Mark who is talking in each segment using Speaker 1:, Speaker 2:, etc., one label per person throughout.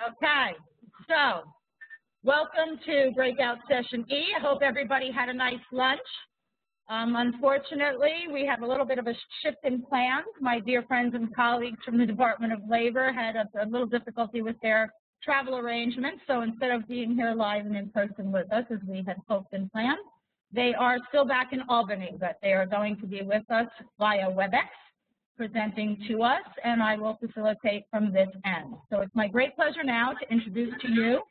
Speaker 1: Okay, so welcome to breakout session E. I hope everybody had a nice lunch. Unfortunately, we have a little bit of a shift in plans. My dear friends and colleagues from the Department of Labor had a little difficulty with their travel arrangements, so instead of being here live and in person with us as we had hoped and planned, they are still back in Albany, but they are going to be with us via WebEx, presenting to us, and I will facilitate from this end. So it's my great pleasure now to introduce to you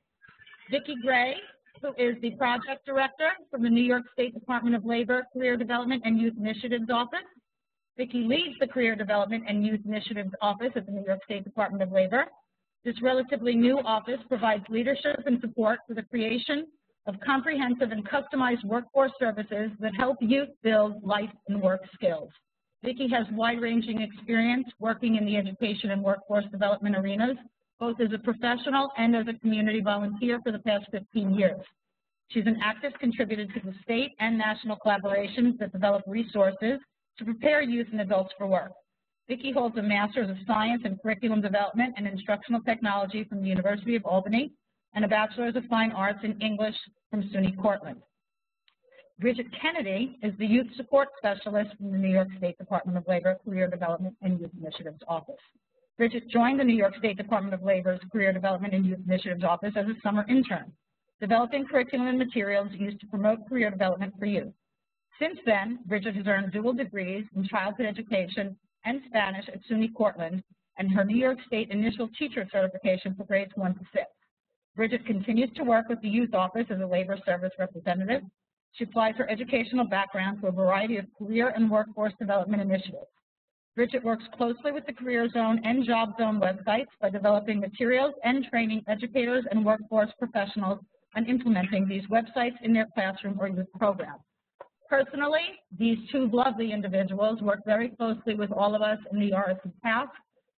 Speaker 1: Vicki Gray, who is the Project Director from the New York State Department of Labor Career Development and Youth Initiatives Office. Vicki leads the Career Development and Youth Initiatives Office at the New York State Department of Labor. This relatively new office provides leadership and support for the creation of comprehensive and customized workforce services that help youth build life and work skills. Vicki has wide-ranging experience working in the education and workforce development arenas, both as a professional and as a community volunteer for the past 15 years. She's an active contributor to the state and national collaborations that develop resources to prepare youth and adults for work. Vicki holds a Master's of Science in Curriculum Development and Instructional Technology from the University of Albany and a Bachelor's of Fine Arts in English from SUNY Cortland. Bridget Kennedy is the Youth Support Specialist from the New York State Department of Labor Career Development and Youth Initiatives Office. Bridget joined the New York State Department of Labor's Career Development and Youth Initiatives Office as a summer intern, developing curriculum and materials used to promote career development for youth. Since then, Bridget has earned dual degrees in childhood education and Spanish at SUNY Cortland and her New York State initial teacher certification for grades 1 to 6. Bridget continues to work with the Youth Office as a labor service representative. She applies her educational background to a variety of career and workforce development initiatives. Bridget works closely with the Career Zone and Job Zone websites by developing materials and training educators and workforce professionals on implementing these websites in their classroom or youth programs. Personally, these two lovely individuals work very closely with all of us in the RSE-TASC,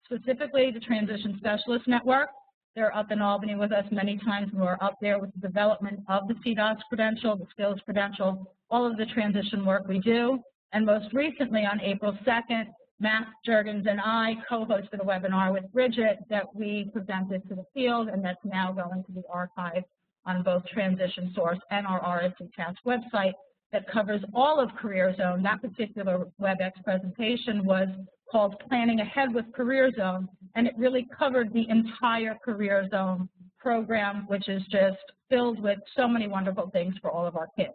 Speaker 1: specifically the Transition Specialist Network. They're up in Albany with us many times, and we're up there with the development of the CDOS credential, the skills credential, all of the transition work we do. And most recently, on April 2nd, Matt Juergens and I co-hosted a webinar with Bridget that we presented to the field, and that's now going to be archived on both Transition Source and our RSE-TASC website that covers all of Career Zone. That particular WebEx presentation was called Planning Ahead with Career Zone, and it really covered the entire Career Zone program, which is just filled with so many wonderful things for all of our kids.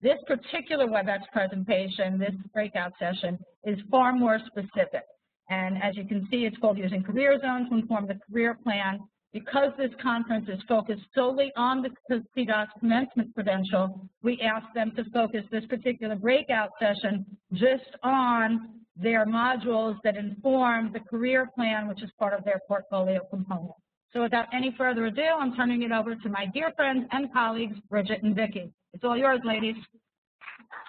Speaker 1: This particular WebEx presentation, this breakout session, is far more specific. And as you can see, it's called Using Career Zone to Inform the Career Plan. Because this conference is focused solely on the CDOS commencement credential, we asked them to focus this particular breakout session just on their modules that inform the career plan, which is part of their portfolio component. So without any further ado, I'm turning it over to my dear friends and colleagues, Bridget and Vicki. It's all yours, ladies.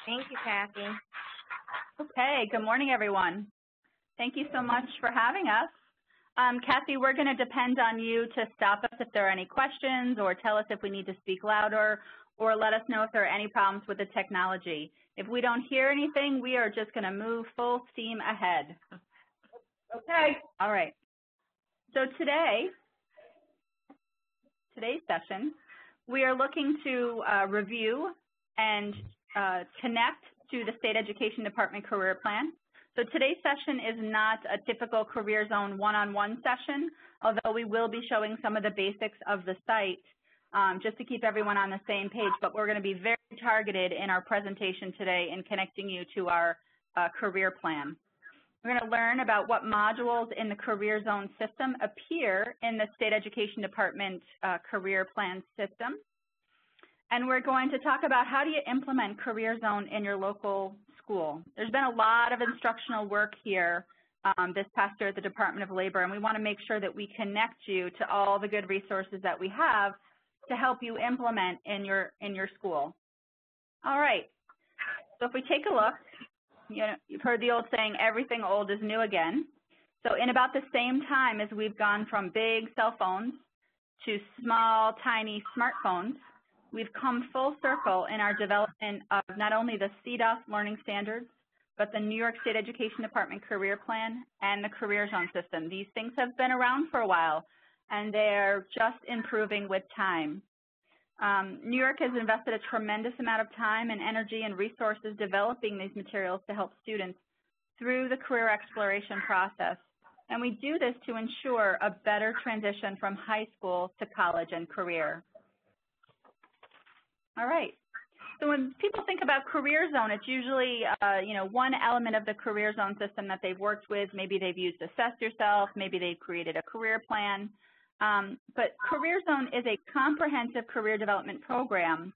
Speaker 2: Thank you, Cathy. Okay, good morning, everyone. Thank you so much for having us. Cathy, we're going to depend on you to stop us if there are any questions or tell us if we need to speak louder or let us know if there are any problems with the technology. If we don't hear anything, we are just going to move full steam ahead.
Speaker 1: Okay.
Speaker 2: All right. So today's session, we are looking to review and connect to the State Education Department Career Plan. So today's session is not a typical Career Zone one-on-one session, although we will be showing some of the basics of the site just to keep everyone on the same page, but we're going to be very targeted in our presentation today in connecting you to our career plan. We're going to learn about what modules in the Career Zone system appear in the State Education Department Career Plan system. And we're going to talk about how do you implement Career Zone in your local school. There's been a lot of instructional work here this past year at the Department of Labor, and we want to make sure that we connect you to all the good resources that we have to help you implement in your school. All right, so if we take a look, you know, you've heard the old saying, everything old is new again. So in about the same time as we've gone from big cell phones to small, tiny smartphones, we've come full circle in our development of not only the CDOS learning standards, but the New York State Education Department Career Plan and the Career Zone system. These things have been around for a while, and they're just improving with time. New York has invested a tremendous amount of time and energy and resources developing these materials to help students through the career exploration process. And we do this to ensure a better transition from high school to college and career. All right. So when people think about Career Zone, it's usually, one element of the Career Zone system that they've worked with. Maybe they've used Assess Yourself. Maybe they've created a career plan. But Career Zone is a comprehensive career development program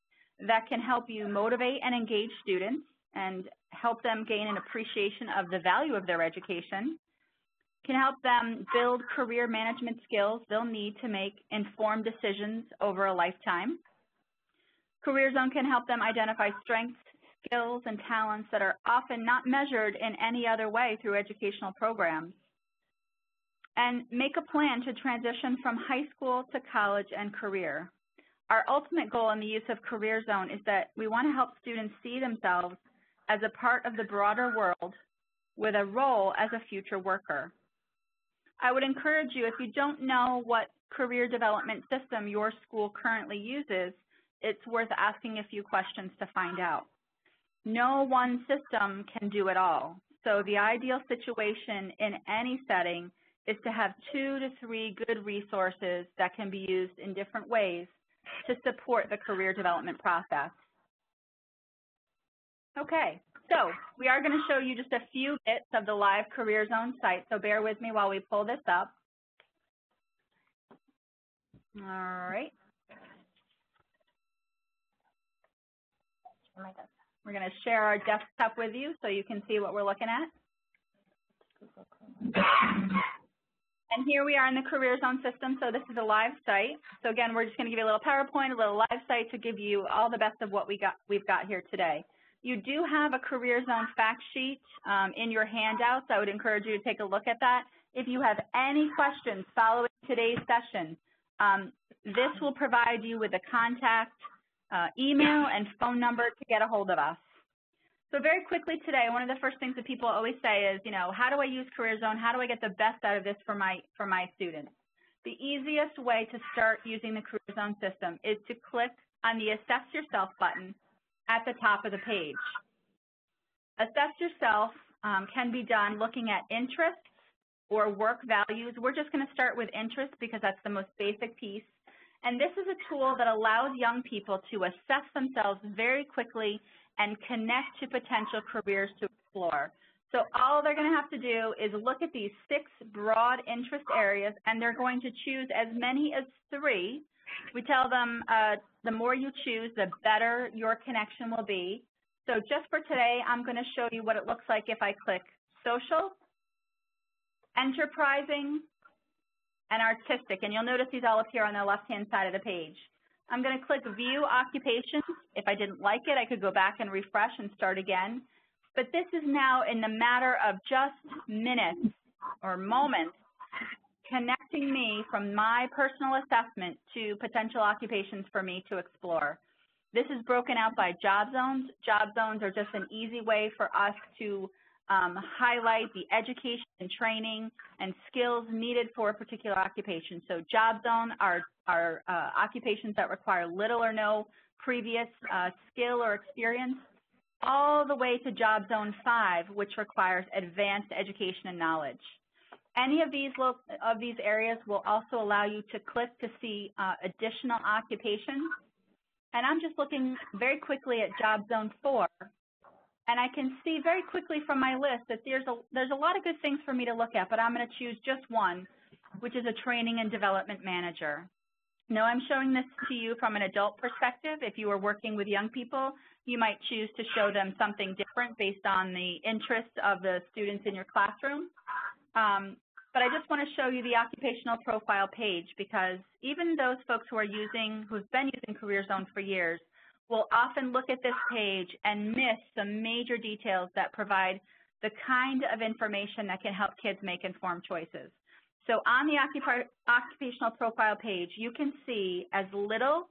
Speaker 2: that can help you motivate and engage students and help them gain an appreciation of the value of their education, can help them build career management skills they'll need to make informed decisions over a lifetime. Career Zone can help them identify strengths, skills, and talents that are often not measured in any other way through educational programs, and make a plan to transition from high school to college and career. Our ultimate goal in the use of Career Zone is that we want to help students see themselves as a part of the broader world with a role as a future worker. I would encourage you, if you don't know what career development system your school currently uses, it's worth asking a few questions to find out. No one system can do it all. So the ideal situation in any setting is to have 2 to 3 good resources that can be used in different ways to support the career development process. Okay, so we are going to show you just a few bits of the live Career Zone site, so bear with me while we pull this up. All right. We're going to share our desktop with you so you can see what we're looking at. And here we are in the Career Zone system, so this is a live site. So again, we're just going to give you a little PowerPoint, a little live site to give you all the best of what we've got here today. You do have a Career Zone fact sheet in your handouts. I would encourage you to take a look at that. If you have any questions following today's session, this will provide you with a contact email and phone number to get a hold of us. So very quickly today, one of the first things that people always say is, how do I use Career Zone? How do I get the best out of this for my students? The easiest way to start using the Career Zone system is to click on the Assess Yourself button at the top of the page. Assess Yourself can be done looking at interests or work values. We're just going to start with interests because that's the most basic piece. And this is a tool that allows young people to assess themselves very quickly and connect to potential careers to explore. So all they're going to have to do is look at these 6 broad interest areas, and they're going to choose as many as 3. We tell them the more you choose, the better your connection will be. So just for today, I'm going to show you what it looks like if I click social, enterprising, and artistic. And you'll notice these all appear on the left-hand side of the page. I'm going to click View Occupations. If I didn't like it, I could go back and refresh and start again. But this is now, in the matter of just minutes or moments, connecting me from my personal assessment to potential occupations for me to explore. This is broken out by job zones. Job zones are just an easy way for us to highlight the education and training and skills needed for a particular occupation. So job zone are occupations that require little or no previous skill or experience, all the way to job zone 5, which requires advanced education and knowledge. Any of these areas will also allow you to click to see additional occupations. And I'm just looking very quickly at job zone 4. And I can see very quickly from my list that there's a lot of good things for me to look at, but I'm going to choose just one, which is a training and development manager. Now, I'm showing this to you from an adult perspective. If you are working with young people, you might choose to show them something different based on the interests of the students in your classroom. But I just want to show you the occupational profile page, because even those folks who've been using Career Zone for years will often look at this page and miss some major details that provide the kind of information that can help kids make informed choices. So on the occupational profile page, you can see as little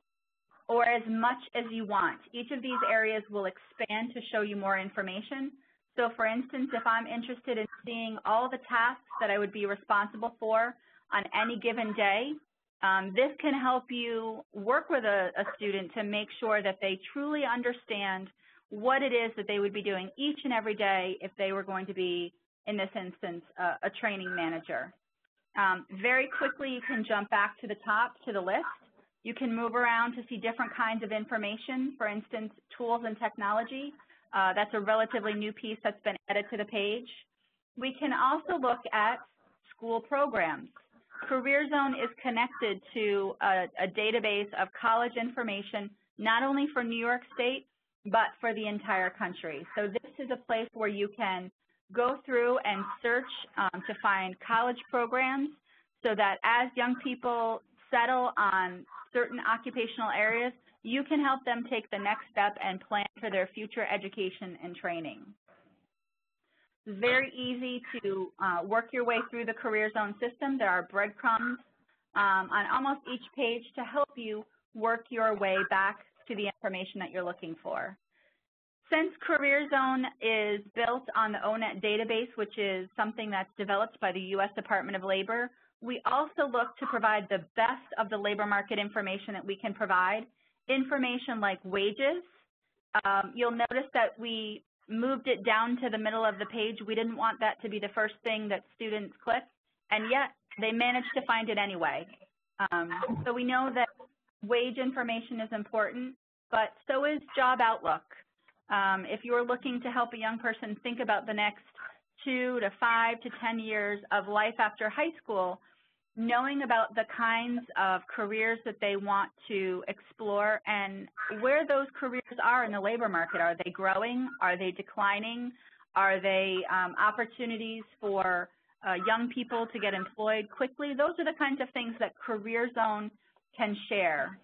Speaker 2: or as much as you want. Each of these areas will expand to show you more information. So for instance, if I'm interested in seeing all the tasks that I would be responsible for on any given day, This can help you work with a student to make sure that they truly understand what it is that they would be doing each and every day if they were going to be, in this instance, a training manager. Very quickly, you can jump back to the top to the list. You can move around to see different kinds of information, for instance, tools and technology. That's a relatively new piece that's been added to the page. We can also look at school programs. Career Zone is connected to a database of college information, not only for New York State, but for the entire country. So this is a place where you can go through and search to find college programs so that as young people settle on certain occupational areas, you can help them take the next step and plan for their future education and training. It's very easy to work your way through the Career Zone system. There are breadcrumbs on almost each page to help you work your way back to the information that you're looking for. Since Career Zone is built on the ONET database, which is something that's developed by the U.S. Department of Labor, we also look to provide the best of the labor market information that we can provide. Information like wages. You'll notice that we moved it down to the middle of the page. We didn't want that to be the first thing that students click, and yet they managed to find it anyway. So we know that wage information is important, but so is job outlook. If you're looking to help a young person think about the next 2 to 5 to 10 years of life after high school, knowing about the kinds of careers that they want to explore and where those careers are in the labor market. Are they growing? Are they declining? Are they opportunities for young people to get employed quickly? Those are the kinds of things that Career Zone can share.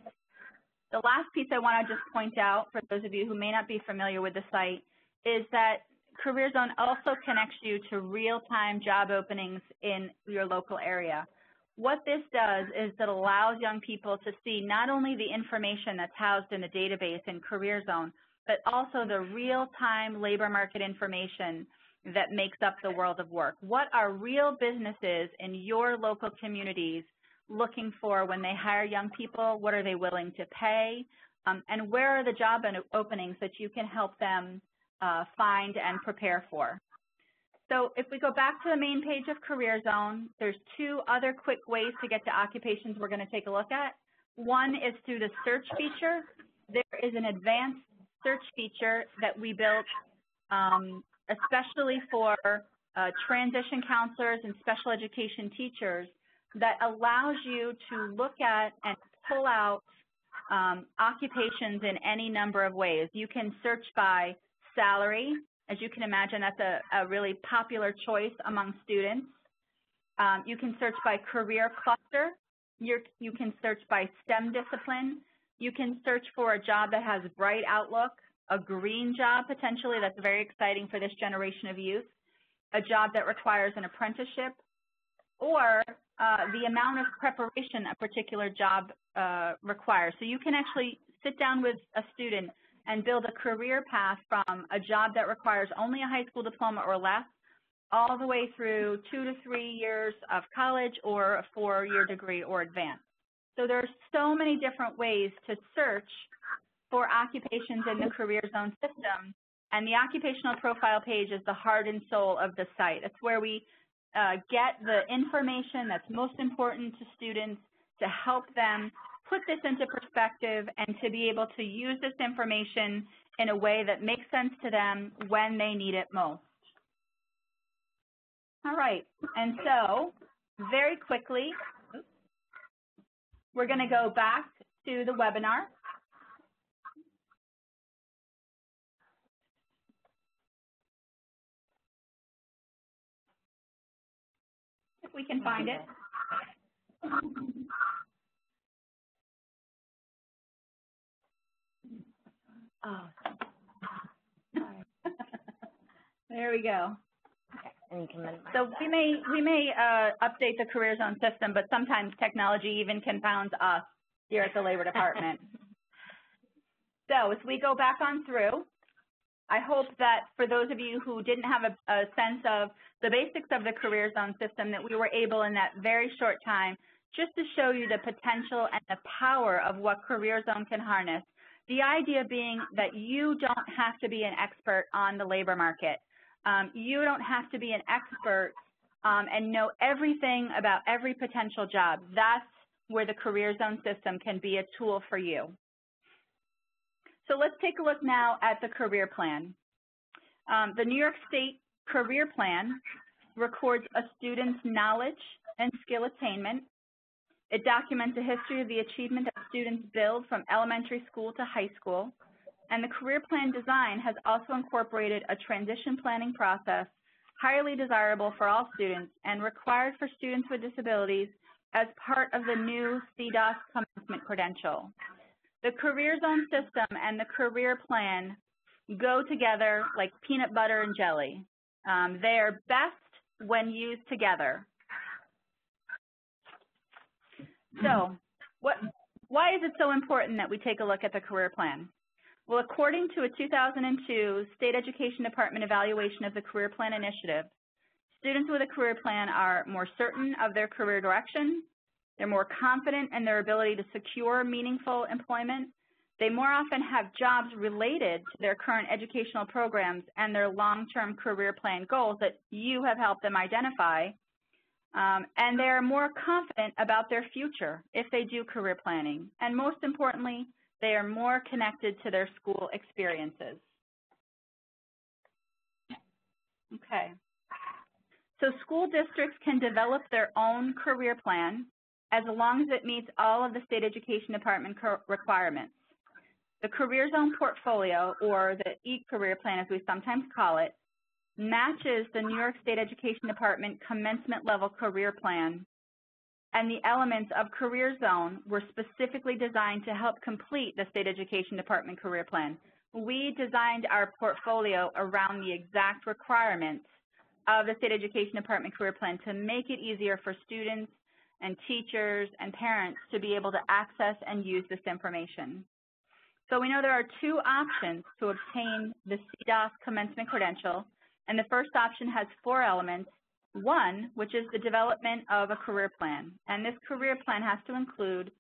Speaker 2: The last piece I want to just point out for those of you who may not be familiar with the site is that Career Zone also connects you to real-time job openings in your local area. What this does is it allows young people to see not only the information that's housed in the database in Career Zone, but also the real-time labor market information that makes up the world of work. What are real businesses in your local communities looking for when they hire young people? What are they willing to pay? And where are the job openings that you can help them find and prepare for? So if we go back to the main page of Career Zone, there's 2 other quick ways to get to occupations we're going to take a look at. One is through the search feature. There is an advanced search feature that we built especially for transition counselors and special education teachers that allows you to look at and pull out occupations in any number of ways. You can search by salary. As you can imagine, that's a really popular choice among students. You can search by career cluster. You can search by STEM discipline. You can search for a job that has bright outlook, a green job potentially that's very exciting for this generation of youth, a job that requires an apprenticeship, or the amount of preparation a particular job requires. So you can actually sit down with a student and build a career path from a job that requires only a high school diploma or less, all the way through 2 to 3 years of college or a 4-year degree or advanced. So there's so many different ways to search for occupations in the Career Zone system, and the occupational profile page is the heart and soul of the site. It's where we get the information that's most important to students to help them put this into perspective and to be able to use this information in a way that makes sense to them when they need it most. All right, and so very quickly, we're going to go back to the webinar. If we can find it. Oh, sorry. There we go. Okay. So we may update the Career Zone system, but sometimes technology even confounds us here at the Labor Department. So as we go back on through, I hope that for those of you who didn't have a sense of the basics of the Career Zone system, that we were able in that very short time just to show you the potential and the power of what Career Zone can harness. The idea being that you don't have to be an expert on the labor market. You don't have to be an expert and know everything about every potential job. That's where the Career Zone system can be a tool for you. So let's take a look now at the career plan. The New York State Career Plan records a student's knowledge and skill attainment. It documents a history of the achievement that students build from elementary school to high school. And the career plan design has also incorporated a transition planning process highly desirable for all students and required for students with disabilities as part of the new CDOS commencement credential. The Career Zone system and the career plan go together like peanut butter and jelly. They are best when used together. So, why is it so important that we take a look at the career plan? Well, according to a 2002 State Education Department evaluation of the Career Plan Initiative, students with a career plan are more certain of their career direction, they're more confident in their ability to secure meaningful employment, they more often have jobs related to their current educational programs and their long-term career plan goals that you have helped them identify, and they're more confident about their future if they do career planning. And most importantly, they are more connected to their school experiences. Okay. So school districts can develop their own career plan as long as it meets all of the State Education Department requirements. The Career Zone portfolio, or the e-career plan as we sometimes call it, matches the New York State Education Department commencement level career plan, and the elements of Career Zone were specifically designed to help complete the State Education Department career plan. We designed our portfolio around the exact requirements of the State Education Department career plan to make it easier for students and teachers and parents to be able to access and use this information. So we know there are two options to obtain the CDOS commencement credential, and the first option has 4 elements. One, which is the development of a career plan, and this career plan has to include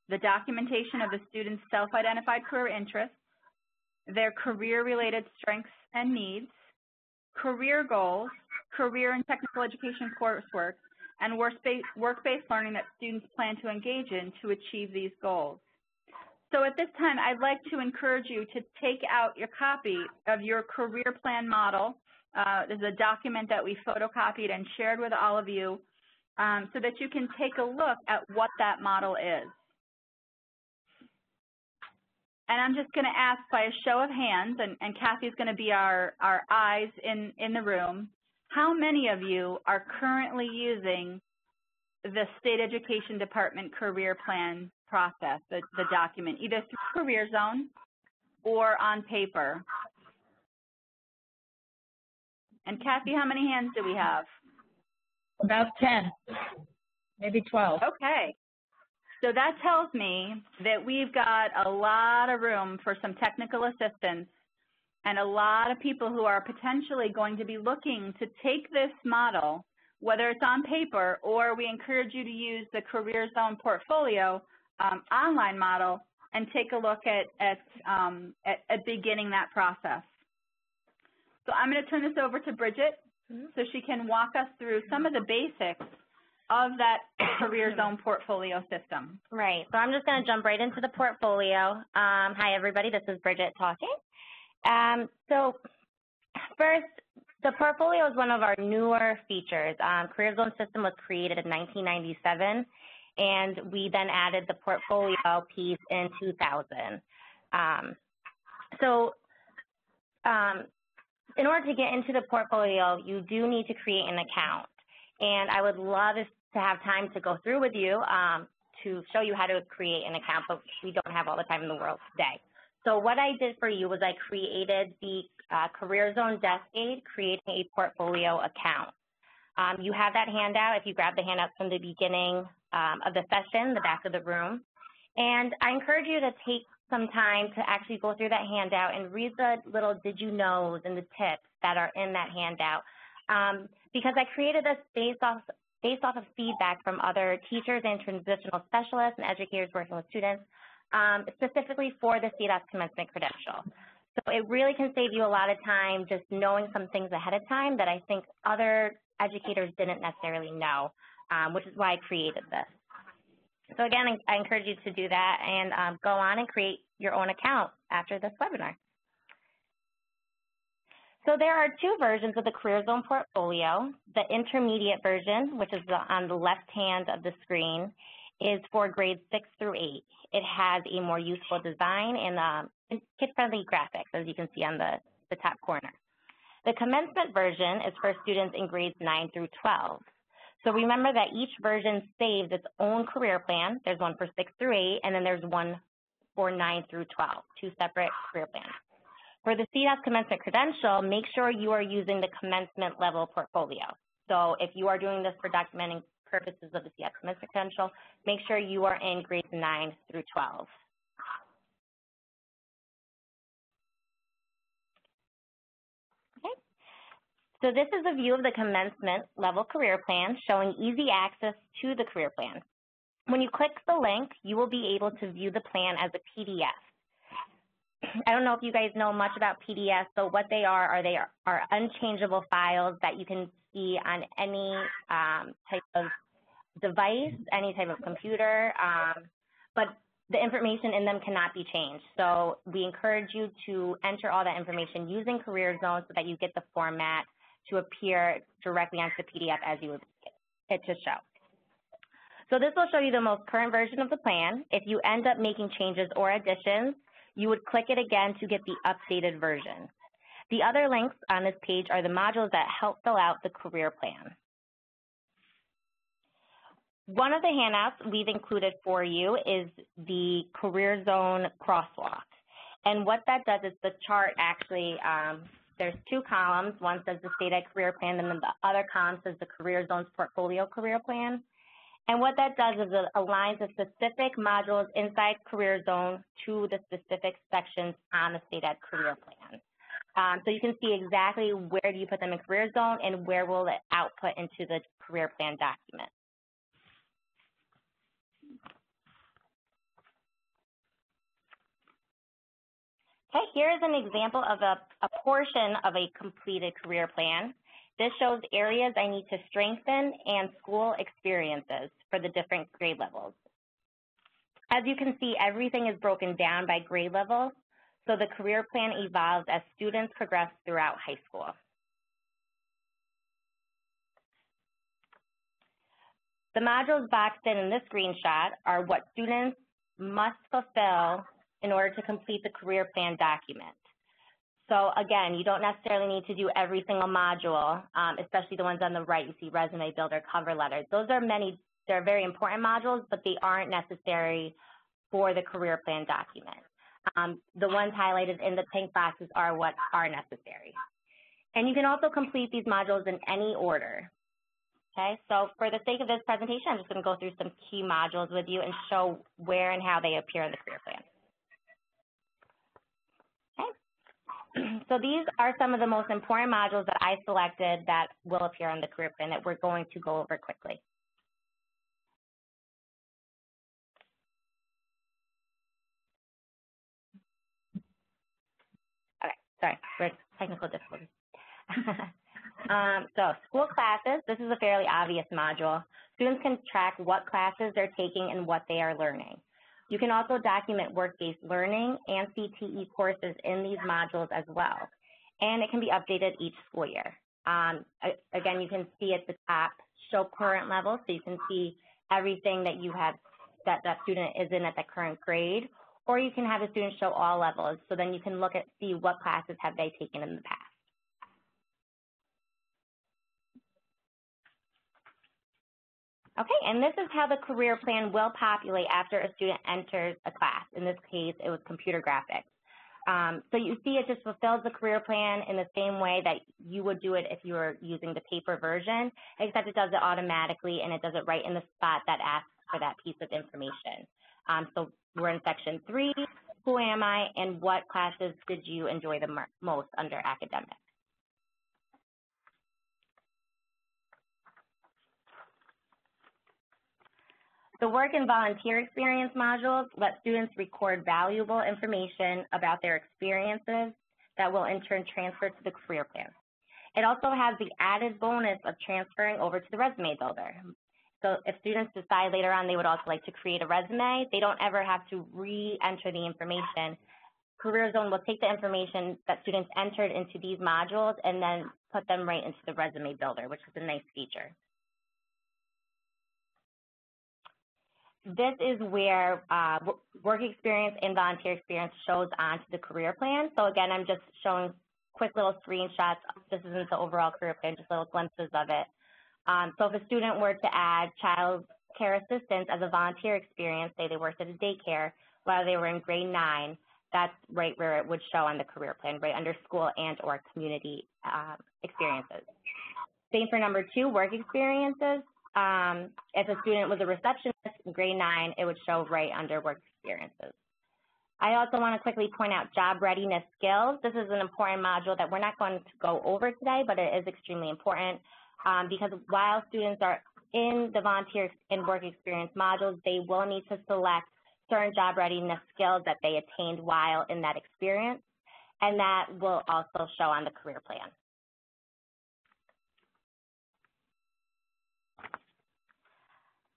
Speaker 2: the documentation of the student's self-identified career interests, their career-related strengths and needs, career goals, career and technical education coursework, and work-based learning that students plan to engage in to achieve these goals. So at this time, I'd like to encourage you to take out your copy of your career plan model. This is a document that we photocopied and shared with all of you so that you can take a look at what that model is. And I'm just going to ask by a show of hands, and Cathy's going to be our eyes in the room, how many of you are currently using the State Education Department career plan process, the document, either through Career Zone or on paper? And Cathy, how many hands do we have?
Speaker 1: About 10, maybe 12.
Speaker 2: Okay. So that tells me that we've got a lot of room for some technical assistance and a lot of people who are potentially going to be looking to take this model, whether it's on paper or we encourage you to use the Career Zone portfolio online model and take a look at beginning that process. So I'm going to turn this over to Bridget so she can walk us through some of the basics of that Career Zone portfolio system.
Speaker 3: Right. So I'm just going to jump right into the portfolio. Hi, everybody. This is Bridget talking. So first, the portfolio is one of our newer features. Career Zone system was created in 1997, and we then added the portfolio piece in 2000. In order to get into the portfolio, you do need to create an account. And I would love to have time to go through with you to show you how to create an account, but we don't have all the time in the world today. So what I did for you was I created the Career Zone Desk Aid, creating a portfolio account. You have that handout if you grab the handout from the beginning of the session, the back of the room. And I encourage you to take some time to actually go through that handout and read the little did you knows and the tips that are in that handout. Because I created this based off based off of feedback from other teachers and transitional specialists and educators working with students, specifically for the CDOS commencement credential. So it really can save you a lot of time just knowing some things ahead of time that I think other educators didn't necessarily know, which is why I created this. So again, I encourage you to do that and go on and create your own account after this webinar. So there are two versions of the Career Zone portfolio. The intermediate version, which is on the left hand of the screen, is for grades 6 through 8. It has a more useful design and kid-friendly graphics, as you can see on the top corner. The commencement version is for students in grades 9 through 12. So remember that each version saves its own career plan. There's one for 6 through 8, and then there's one for 9 through 12, two separate career plans. For the CDOS commencement credential, make sure you are using the commencement level portfolio. So if you are doing this for documenting purposes of the CDOS commencement credential, make sure you are in grades 9 through 12. Okay. So this is a view of the commencement level career plan showing easy access to the career plan. When you click the link, you will be able to view the plan as a PDF. I don't know if you guys know much about PDFs, so what they are unchangeable files that you can see on any type of device, any type of computer, but the information in them cannot be changed. So we encourage you to enter all that information using Career Zone so that you get the format to appear directly onto the PDF as you would it to show. So this will show you the most current version of the plan. If you end up making changes or additions, you would click it again to get the updated version. The other links on this page are the modules that help fill out the career plan. One of the handouts we've included for you is the Career Zone crosswalk. And what that does is the chart actually, there's two columns. One says the State Ed Career Plan, and then the other column says the Career Zone's Portfolio Career Plan. And what that does is it aligns the specific modules inside Career Zone to the specific sections on the State Ed Career Plan. So you can see exactly where do you put them in Career Zone and where will it output into the Career Plan document. Okay, here is an example of a portion of a completed career plan. This shows areas I need to strengthen and school experiences for the different grade levels. As you can see, everything is broken down by grade level, so the career plan evolves as students progress throughout high school. The modules boxed in this screenshot are what students must fulfill in order to complete the career plan document. So again, you don't necessarily need to do every single module, especially the ones on the right. You see resume builder, cover letter. Those are they're very important modules, but they aren't necessary for the career plan document. The ones highlighted in the pink boxes are what are necessary. And you can also complete these modules in any order. Okay, so for the sake of this presentation, I'm just going to go through some key modules with you and show where and how they appear in the career plan. So these are some of the most important modules that I selected that will appear on the career plan that we're going to go over quickly. Okay, sorry, we're technical difficulties. So school classes, this is a fairly obvious module. Students can track what classes they're taking and what they are learning. You can also document work-based learning and CTE courses in these modules as well. And it can be updated each school year. Again, you can see at the top, show current level, so you can see everything that you have, that student is in at the current grade, or you can have a student show all levels, so then you can look at, see what classes have they taken in the past. Okay, and this is how the career plan will populate after a student enters a class. In this case, it was computer graphics. So you see it just fulfills the career plan in the same way that you would do it if you were using the paper version, except it does it automatically and it does it right in the spot that asks for that piece of information. So we're in section 3, who am I, and what classes did you enjoy the most under academic? The work and volunteer experience modules let students record valuable information about their experiences that will in turn transfer to the career plan. It also has the added bonus of transferring over to the resume builder. So if students decide later on they would also like to create a resume, they don't ever have to re-enter the information. Career Zone will take the information that students entered into these modules and then put them right into the resume builder, which is a nice feature. This is where work experience and volunteer experience shows onto the career plan. So again, I'm just showing quick little screenshots. This isn't the overall career plan, just little glimpses of it. So if a student were to add child care assistance as a volunteer experience, say they worked at a daycare while they were in grade 9, that's right where it would show on the career plan, right under school and or community experiences. Same for number 2, work experiences. If a student was a receptionist in grade 9, it would show right under work experiences. I also want to quickly point out job readiness skills. This is an important module that we're not going to go over today, but it is extremely important because while students are in the volunteer and work experience modules, they will need to select certain job readiness skills that they attained while in that experience, and that will also show on the career plan.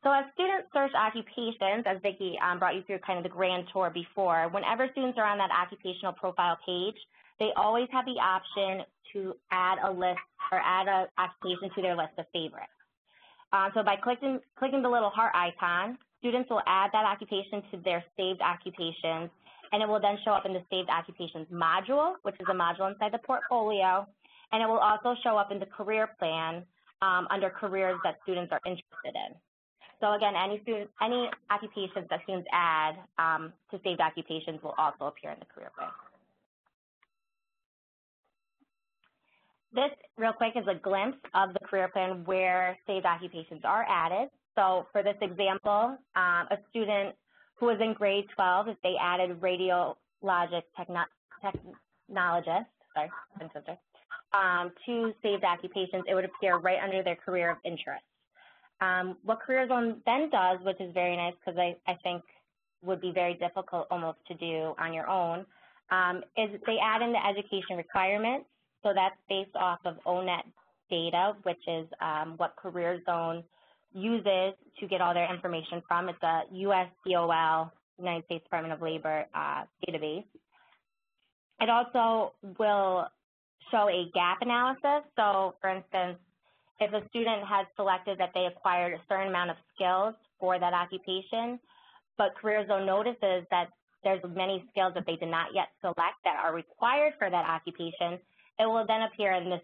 Speaker 3: So as students search occupations, as Vicki brought you through kind of the grand tour before, whenever students are on that occupational profile page, they always have the option to add a list or add an occupation to their list of favorites. So by clicking the little heart icon, students will add that occupation to their saved occupations, and it will then show up in the saved occupations module, which is a module inside the portfolio, and it will also show up in the career plan under careers that students are interested in. So again, any occupations that students add to saved occupations will also appear in the career plan. This, real quick, is a glimpse of the career plan where saved occupations are added. So for this example, a student who was in grade 12, if they added radiologic technologist, to saved occupations, it would appear right under their career of interest. What Career Zone then does, which is very nice because I think would be very difficult almost to do on your own, is they add in the education requirements. So that's based off of ONET data, which is what Career Zone uses to get all their information from. It's a USDOL, United States Department of Labor database. It also will show a gap analysis. So for instance, if a student has selected that they acquired a certain amount of skills for that occupation, but Career Zone notices that there's many skills that they did not yet select that are required for that occupation, it will then appear in this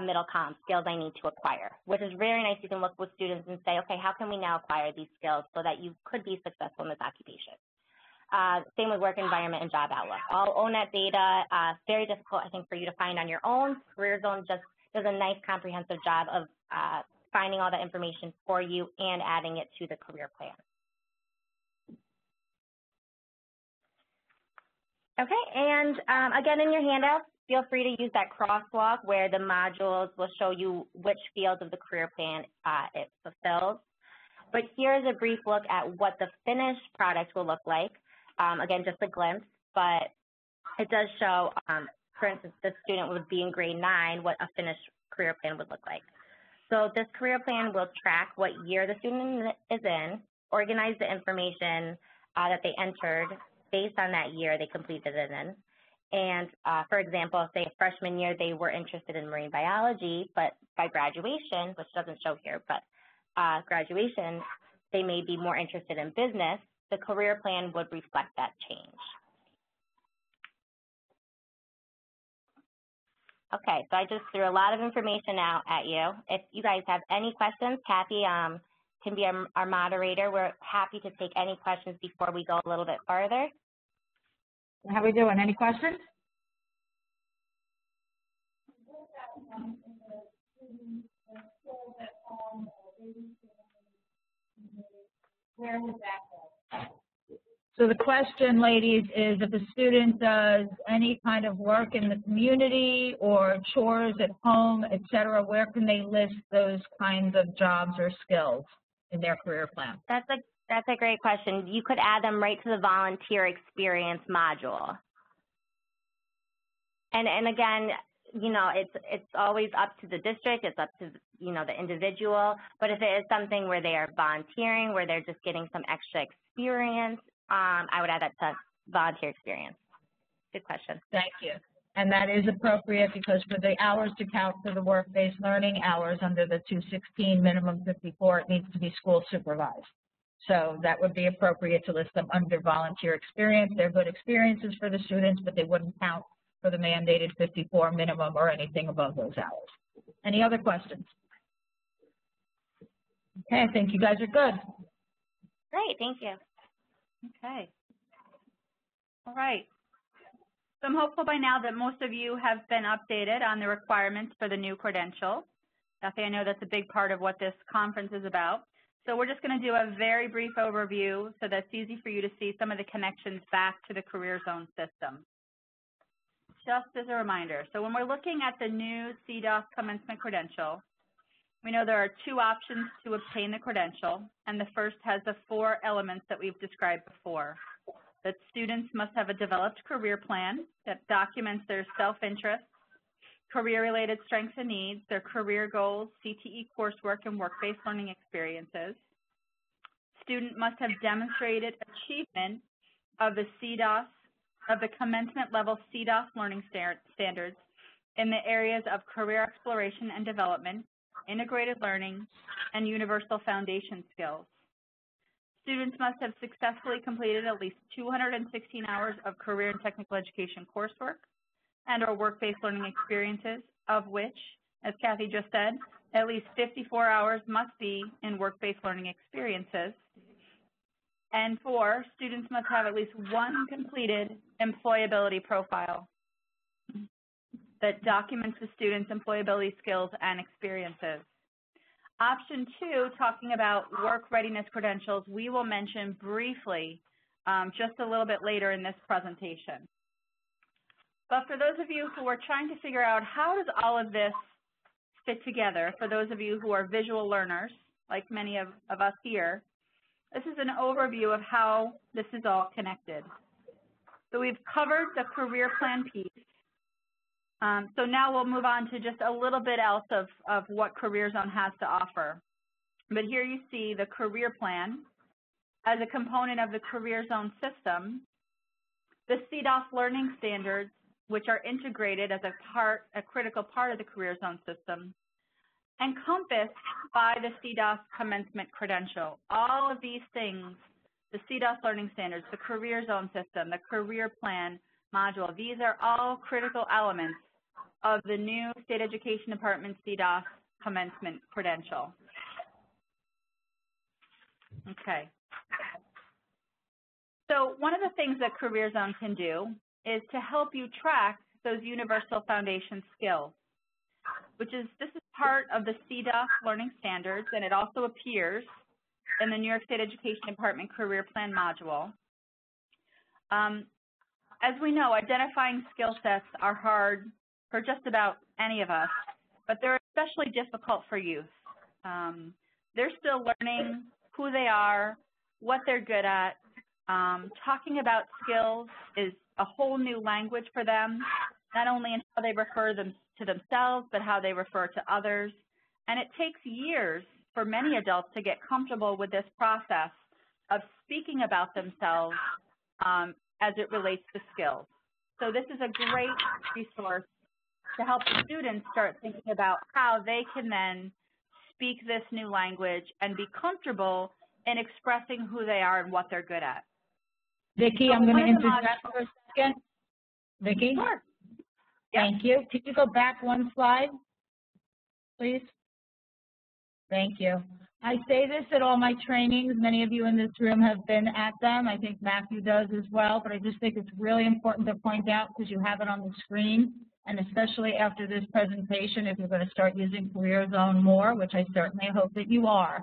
Speaker 3: middle column, skills I need to acquire, which is very nice. You can look with students and say, okay, how can we now acquire these skills so that you could be successful in this occupation? Same with work environment and job outlook. All ONET data, very difficult, I think, for you to find on your own. Career Zone just does a nice comprehensive job of finding all that information for you and adding it to the career plan. Okay, and again, in your handouts, feel free to use that crosswalk where the modules will show you which fields of the career plan it fulfills. But here's a brief look at what the finished product will look like. Again, just a glimpse, but it does show, for instance, the student would be in grade 9, what a finished career plan would look like. So this career plan will track what year the student is in, organize the information that they entered based on that year they completed it in. And for example, say a freshman year they were interested in marine biology, but by graduation, which doesn't show here, but graduation, they may be more interested in business, the career plan would reflect that change. Okay, so I just threw a lot of information out at you. If you guys have any questions, Cathy can be our moderator. We're happy to take any questions before we go a little bit farther.
Speaker 1: How are we doing? Any questions? Where would that go? So the question, ladies, is if a student does any kind of work in the community or chores at home, et cetera, where can they list those kinds of jobs or skills in their career plan?
Speaker 3: That's That's a great question. You could add them right to the volunteer experience module. And again, you know, it's always up to the district, it's up to, you know, the individual, but if it is something where they are volunteering, where they're just getting some extra experience, I would add that to volunteer experience. Good question.
Speaker 1: Thank you. And that is appropriate because for the hours to count for the work-based learning hours under the 216 minimum 54, it needs to be school supervised. So that would be appropriate to list them under volunteer experience. They're good experiences for the students, but they wouldn't count for the mandated 54 minimum or anything above those hours. Any other questions? Okay, I think you guys are good.
Speaker 3: Great, thank you.
Speaker 2: Okay. All right. So I'm hopeful by now that most of you have been updated on the requirements for the new credential. Cathy, I know that's a big part of what this conference is about. So we're just going to do a very brief overview so that's easy for you to see some of the connections back to the Career Zone system. Just as a reminder, so when we're looking at the new CDOS commencement credential, we know there are two options to obtain the credential, and the first has the 4 elements that we've described before. That students must have a developed career plan that documents their self-interest, career-related strengths and needs, their career goals, CTE coursework, and work-based learning experiences. Student must have demonstrated achievement of the CDOS, of the commencement level CDOS learning standards in the areas of career exploration and development, integrated learning, and universal foundation skills. Students must have successfully completed at least 216 hours of career and technical education coursework and or work-based learning experiences, of which, as Cathy just said, at least 54 hours must be in work-based learning experiences. And 4, students must have at least 1 completed employability profile that documents the student's employability skills and experiences. Option 2, talking about work readiness credentials, we will mention briefly just a little bit later in this presentation. But for those of you who are trying to figure out how does all of this fit together, for those of you who are visual learners, like many of us here, this is an overview of how this is all connected. So we've covered the career plan piece. So now we'll move on to just a little bit else of what Career Zone has to offer. But here you see the career plan as a component of the Career Zone system, the CDOS learning standards, which are integrated as a critical part of the Career Zone system, encompassed by the CDOS commencement credential. All of these things, the CDOS learning standards, the Career Zone system, the career plan module, these are all critical elements of the new State Education Department CDOS commencement credential. Okay. So one of the things that Career Zone can do is to help you track those universal foundation skills, this is part of the CDOS learning standards, and it also appears in the New York State Education Department career plan module. As we know, identifying skill sets are hard for just about any of us, but they're especially difficult for youth. They're still learning who they are, what they're good at. Talking about skills is a whole new language for them, not only in how they refer them to themselves, but how they refer to others. And it takes years for many adults to get comfortable with this process of speaking about themselves as it relates to skills. So this is a great resource to help the students start thinking about how they can then speak this new language and be comfortable in expressing who they are and what they're good at.
Speaker 1: Vicki,
Speaker 2: So
Speaker 1: I'm going to interject for a second. Vicki?
Speaker 2: Sure.
Speaker 1: Thank you. Could you go back one slide, please? Thank you. I say this at all my trainings. Many of you in this room have been at them. I think Matthew does as well, but I just think it's really important to point out because you have it on the screen, and especially after this presentation, if you're going to start using Career Zone more, which I certainly hope that you are.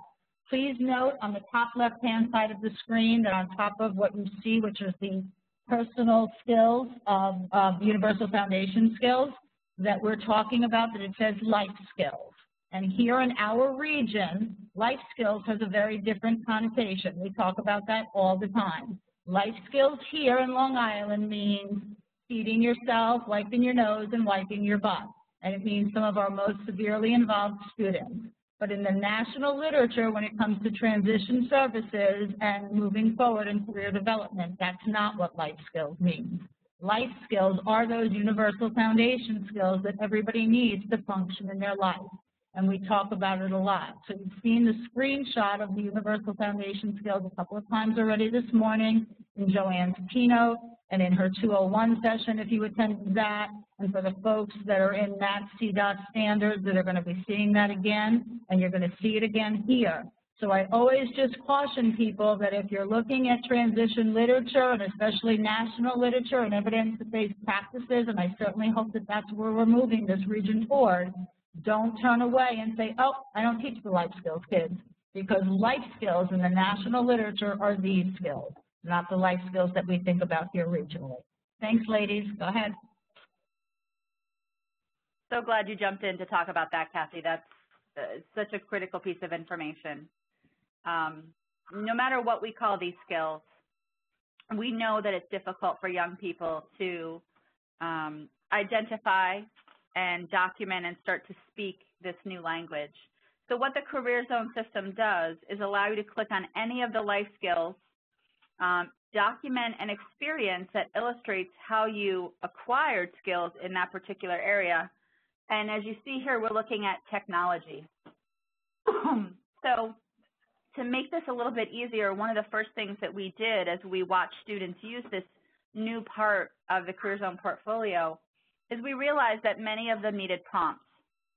Speaker 1: Please note on the top left-hand side of the screen that on top of what you see, which is the personal skills of universal foundation skills, that we're talking about, that it says life skills. And here in our region, life skills has a very different connotation. We talk about that all the time. Life skills here in Long Island means feeding yourself, wiping your nose, and wiping your butt. And it means some of our most severely involved students. But in the national literature, when it comes to transition services and moving forward in career development, that's not what life skills means. Life skills are those universal foundation skills that everybody needs to function in their life. And we talk about it a lot. So you've seen the screenshot of the universal foundation skills a couple of times already this morning in Joanne's keynote and in her 201 session if you attended that. And for the folks that are in that CDOS standards that are going to be seeing that again, and you're going to see it again here. So I always just caution people that if you're looking at transition literature, and especially national literature and evidence-based practices, and I certainly hope that that's where we're moving this region toward, don't turn away and say, oh, I don't teach the life skills kids, because life skills in the national literature are these skills, not the life skills that we think about here regionally. Thanks, ladies. Go ahead.
Speaker 2: So glad you jumped in to talk about that, Cathy. That's such a critical piece of information. No matter what we call these skills, we know that it's difficult for young people to identify and document and start to speak this new language. So what the Career Zone system does is allow you to click on any of the life skills, document an experience that illustrates how you acquired skills in that particular area. And as you see here, we're looking at technology. So to make this a little bit easier, one of the first things that we did as we watched students use this new part of the Career Zone portfolio is we realized that many of them needed prompts.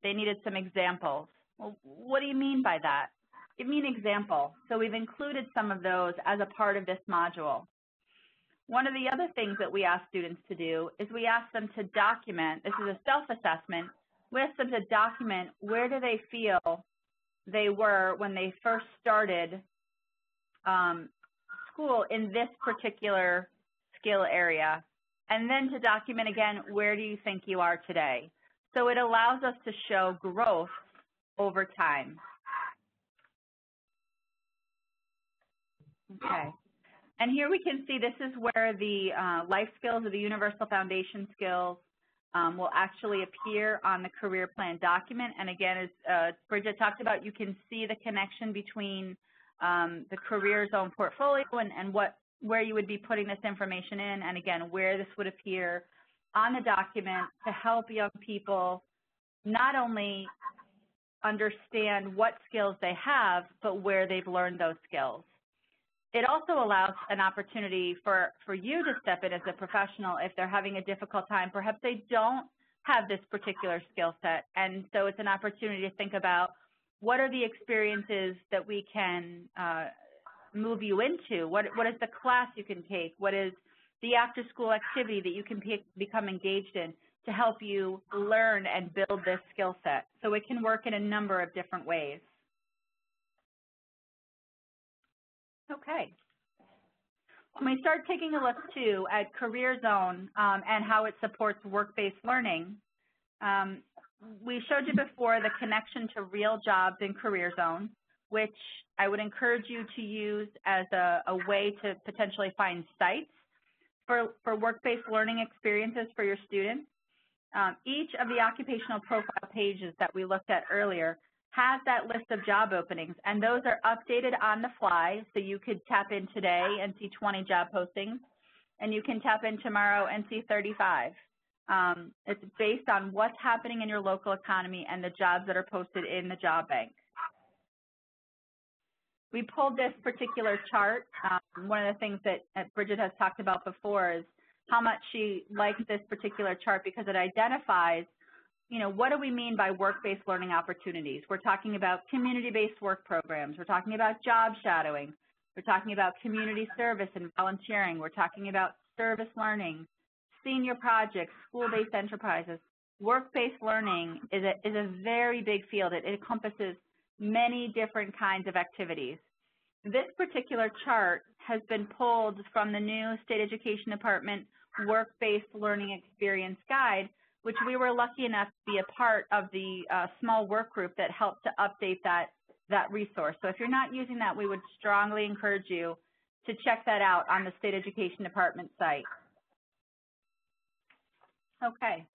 Speaker 2: They needed some examples. Well, what do you mean by that? Give me an example. So we've included some of those as a part of this module. One of the other things that we ask students to do is we ask them to document, this is a self-assessment, we ask them to document where do they feel they were when they first started school in this particular skill area, and then to document again, where do you think you are today? So it allows us to show growth over time. Okay. And here we can see this is where the life skills or the universal foundation skills will actually appear on the career plan document. And again, as Bridget talked about, you can see the connection between the Career Zone portfolio and where you would be putting this information in, and again, where this would appear on the document to help young people not only understand what skills they have, but where they've learned those skills. It also allows an opportunity for you to step in as a professional if they're having a difficult time. Perhaps they don't have this particular skill set, and so it's an opportunity to think about what are the experiences that we can move you into? What is the class you can take? What is the after-school activity that you can become engaged in to help you learn and build this skill set? So it can work in a number of different ways. Okay. When we start taking a look, too, at Career Zone and how it supports work-based learning, we showed you before the connection to real jobs in Career Zone, which I would encourage you to use as a way to potentially find sites for work-based learning experiences for your students. Each of the occupational profile pages that we looked at earlier has that list of job openings, and those are updated on the fly, so you could tap in today and see 20 job postings, and you can tap in tomorrow and see 35. It's based on what's happening in your local economy and the jobs that are posted in the job bank. We pulled this particular chart. One of the things that Bridget has talked about before is how much she likes this particular chart because it identifies, you know, what do we mean by work-based learning opportunities? We're talking about community-based work programs. We're talking about job shadowing. We're talking about community service and volunteering. We're talking about service learning, senior projects, school-based enterprises. Work-based learning is a very big field. It encompasses many different kinds of activities. This particular chart has been pulled from the new State Education Department Work-Based Learning Experience Guide, which we were lucky enough to be a part of the small work group that helped to update that resource. So if you're not using that, we would strongly encourage you to check that out on the State Education Department site. Okay.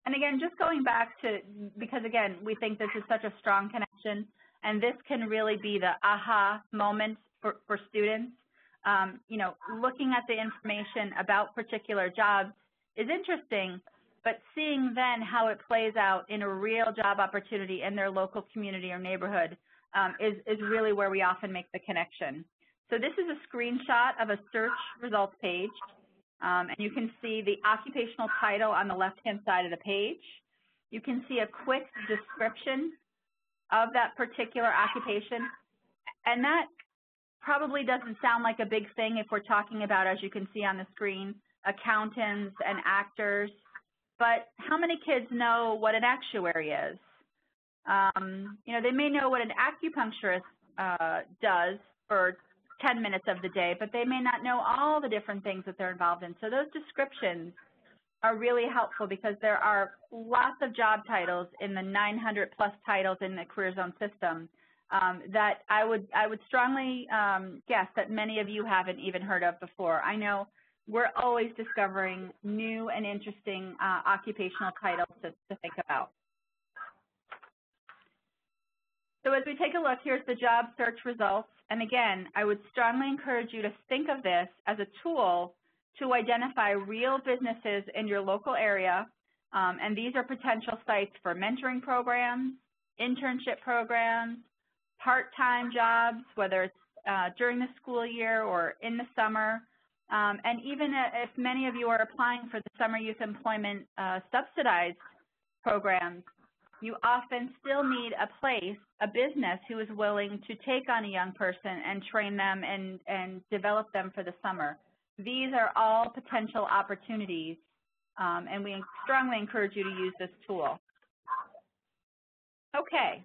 Speaker 2: And again, just going back to, because again, we think this is such a strong connection, and this can really be the aha moment for students. You know, looking at the information about particular jobs is interesting, but seeing then how it plays out in a real job opportunity in their local community or neighborhood is really where we often make the connection. So this is a screenshot of a search results page. And you can see the occupational title on the left-hand side of the page. You can see a quick description of that particular occupation. And that probably doesn't sound like a big thing if we're talking about, as you can see on the screen, accountants and actors. But how many kids know what an actuary is? You know, they may know what an acupuncturist does for 10 minutes of the day, but they may not know all the different things that they're involved in. So those descriptions are really helpful because there are lots of job titles in the 900 plus titles in the Career Zone system that I would strongly guess that many of you haven't even heard of before. I know we're always discovering new and interesting occupational titles to think about. So as we take a look, here's the job search results. And again, I would strongly encourage you to think of this as a tool to identify real businesses in your local area. And these are potential sites for mentoring programs, internship programs, part-time jobs, whether it's during the school year or in the summer. And even if many of you are applying for the Summer Youth Employment subsidized programs, you often still need a place, a business who is willing to take on a young person and train them and develop them for the summer. These are all potential opportunities, and we strongly encourage you to use this tool. Okay.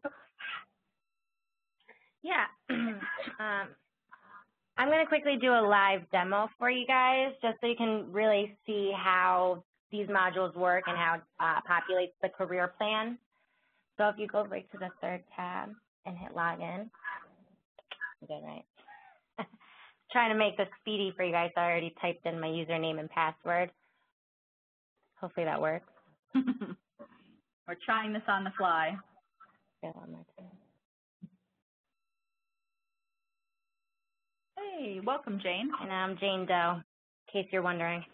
Speaker 3: Yeah. I'm going to quickly do a live demo for you guys just so you can really see how these modules work and how it populates the career plan. So if you go right to the third tab and hit login, good, right? Trying to make this speedy for you guys. I already typed in my username and password. Hopefully that works.
Speaker 2: We're trying this on the fly. Hey, welcome, Jane.
Speaker 3: And I'm Jane Doe, in case you're wondering.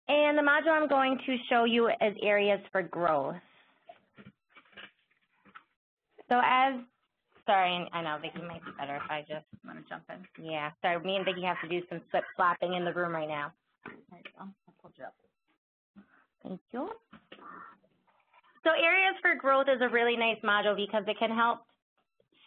Speaker 3: And the module I'm going to show you is areas for growth. So sorry, I know, Vicki, might be better if I just
Speaker 2: want to jump in.
Speaker 3: Yeah, sorry, me and Vicki have to do some flip-flopping in the room right now.
Speaker 2: There you go. I'll pull you up.
Speaker 3: Thank you. So areas for growth is a really nice module because it can help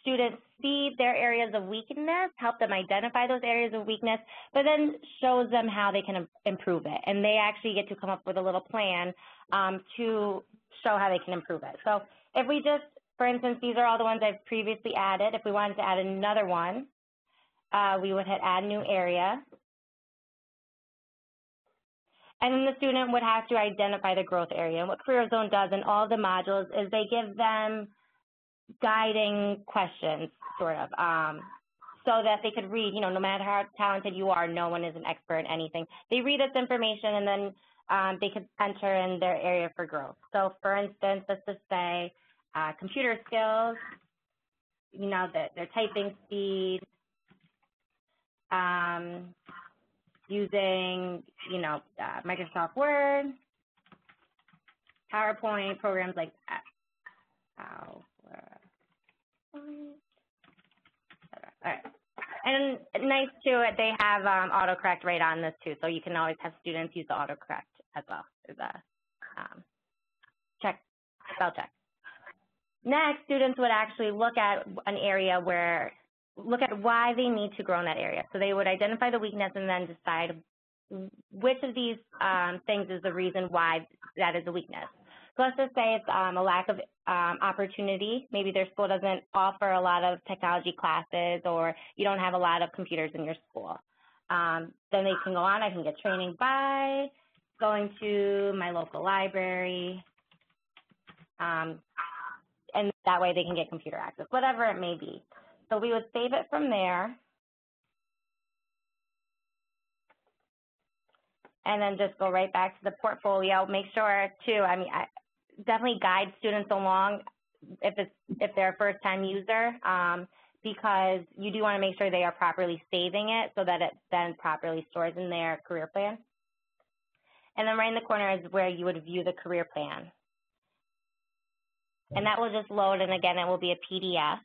Speaker 3: students see their areas of weakness, help them identify those areas of weakness, but then shows them how they can improve it. And they actually get to come up with a little plan to show how they can improve it. So if we just, for instance, these are all the ones I've previously added. If we wanted to add another one, we would hit add new area. And then the student would have to identify the growth area. And what Career Zone does in all the modules is they give them guiding questions, sort of, so that they could read, you know, no matter how talented you are, no one is an expert in anything. They read this information and then they could enter in their area for growth. So for instance, let's just say computer skills, you know, their typing speed, using, you know, Microsoft Word, PowerPoint, programs like that. All right. And nice too, they have autocorrect right on this too, so you can always have students use the autocorrect as well as a spell check. Next, students would actually look at an area look at why they need to grow in that area. So they would identify the weakness and then decide which of these things is the reason why that is a weakness. So let's just say it's a lack of opportunity. Maybe their school doesn't offer a lot of technology classes, or you don't have a lot of computers in your school. Then they can go on. I can get training by going to my local library, and that way they can get computer access, whatever it may be. So we would save it from there. And then just go right back to the portfolio. Make sure, too, I mean, definitely guide students along if they're a first-time user, because you do want to make sure they are properly saving it so that it then properly stores in their career plan. And then right in the corner is where you would view the career plan. And that will just load, and again, it will be a PDF.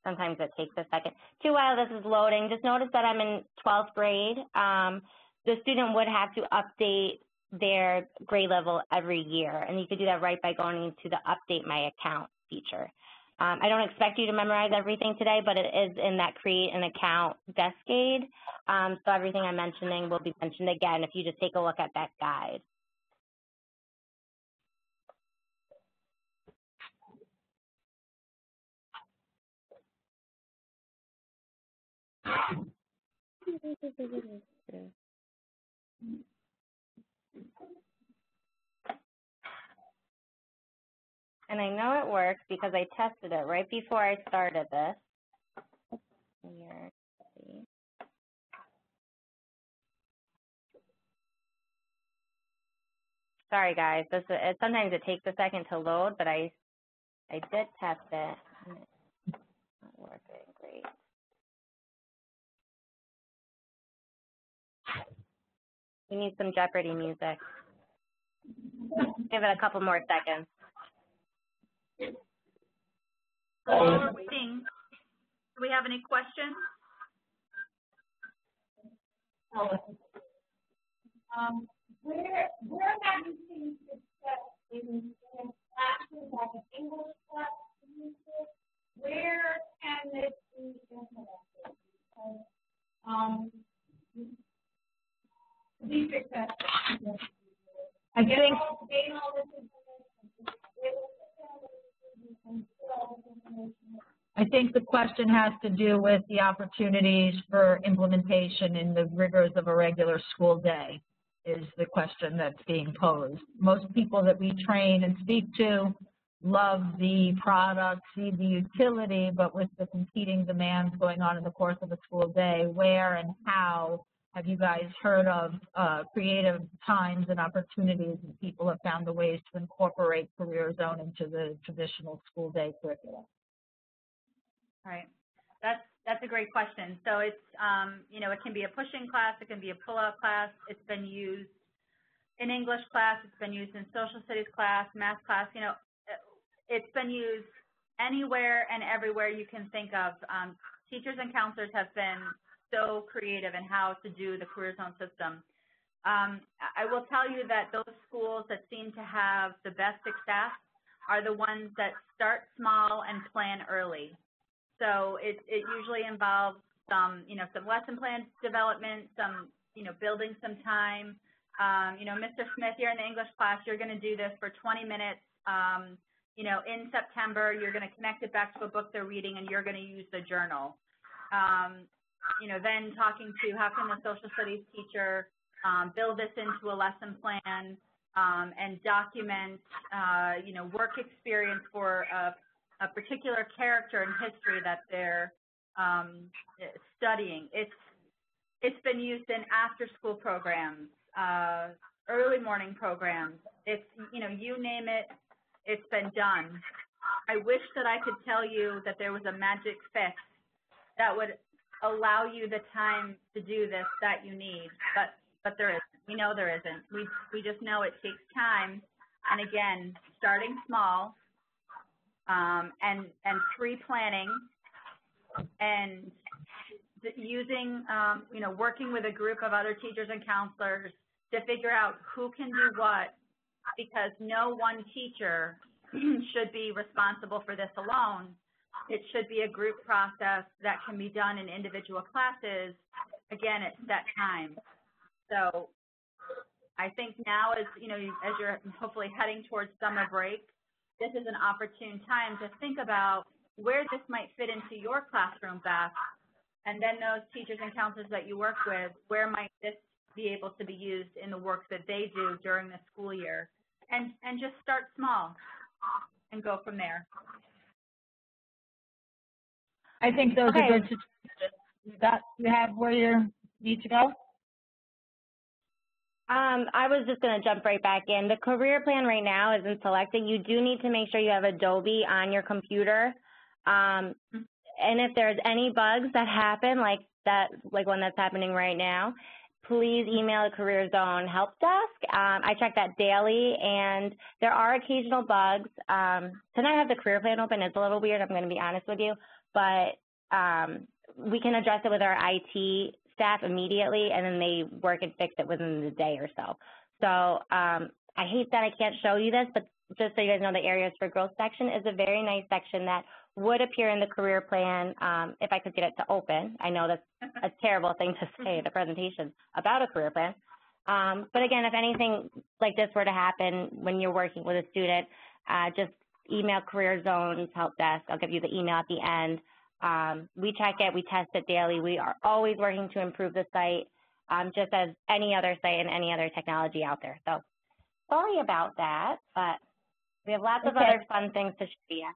Speaker 3: Sometimes it takes a second. Too, while this is loading, just notice that I'm in 12th grade. The student would have to update their grade level every year, and you could do that right by going into the Update My Account feature. I don't expect you to memorize everything today, but it is in that Create an Account desk aid. So everything I'm mentioning will be mentioned again if you just take a look at that guide. And I know it works because I tested it right before I started this. Here, let's see. Sorry, guys. Sometimes it takes a second to load, but I did test it. It's not working great. We need some Jeopardy music. Give it a couple more seconds.
Speaker 2: While we're waiting, do we have any questions?
Speaker 1: Where have you seen success in classes like an English class? Where can this be implemented? To be successful, I think. I think the question has to do with the opportunities for implementation in the rigors of a regular school day, is the question that's being posed. Most people that we train and speak to love the product, see the utility, but with the competing demands going on in the course of a school day, where and how have you guys heard of creative times and opportunities that people have found the ways to incorporate Career Zone into the traditional school day curriculum?
Speaker 2: All right, that's a great question. So it's, you know, it can be a push-in class, it can be a pull-out class. It's been used in English class, it's been used in social studies class, math class. You know, it's been used anywhere and everywhere you can think of. Teachers and counselors have been so creative in how to do the Career Zone system. I will tell you that those schools that seem to have the best success are the ones that start small and plan early. So it usually involves some, you know, some lesson plan development, some, you know, building some time. You know, Mr. Smith, you're in the English class, you're going to do this for 20 minutes. You know, in September, you're going to connect it back to a book they're reading, and you're going to use the journal. You know, then talking to how can the social studies teacher build this into a lesson plan and document, you know, work experience for a particular character in history that they're studying. It's been used in after-school programs, early morning programs. It's, you know, you name it, it's been done. I wish that I could tell you that there was a magic fix that would allow you the time to do this that you need, but there isn't. We know there isn't. We just know it takes time, and again, starting small, and pre-planning, and using, you know, working with a group of other teachers and counselors to figure out who can do what, because no one teacher should be responsible for this alone. It should be a group process that can be done in individual classes, again, at set times. So I think now, as you're hopefully heading towards summer break, this is an opportune time to think about where this might fit into your classroom best, and then those teachers and counselors that you work with, where might this be able to be used in the work that they do during the school year, and just start small and go from there.
Speaker 1: I think those are good suggestions. You have where you need to go?
Speaker 3: I was just going to jump right back in. The career plan right now isn't selected. You do need to make sure you have Adobe on your computer. And if there's any bugs that happen, like one that's happening right now, please email the Career Zone help desk. I check that daily, and there are occasional bugs. Tonight I have the career plan open. It's a little weird, I'm going to be honest with you, but we can address it with our IT staff immediately, and then they work and fix it within the day or so. So I hate that I can't show you this, but just so you guys know, the Areas for Growth section is a very nice section that would appear in the career plan if I could get it to open. I know that's a terrible thing to say at a presentation about a career plan. But again, if anything like this were to happen when you're working with a student, just email Career Zone's help desk. I'll give you the email at the end. We check it, we test it daily. We are always working to improve the site, just as any other site and any other technology out there. So sorry about that, but we have lots of other fun things to show you.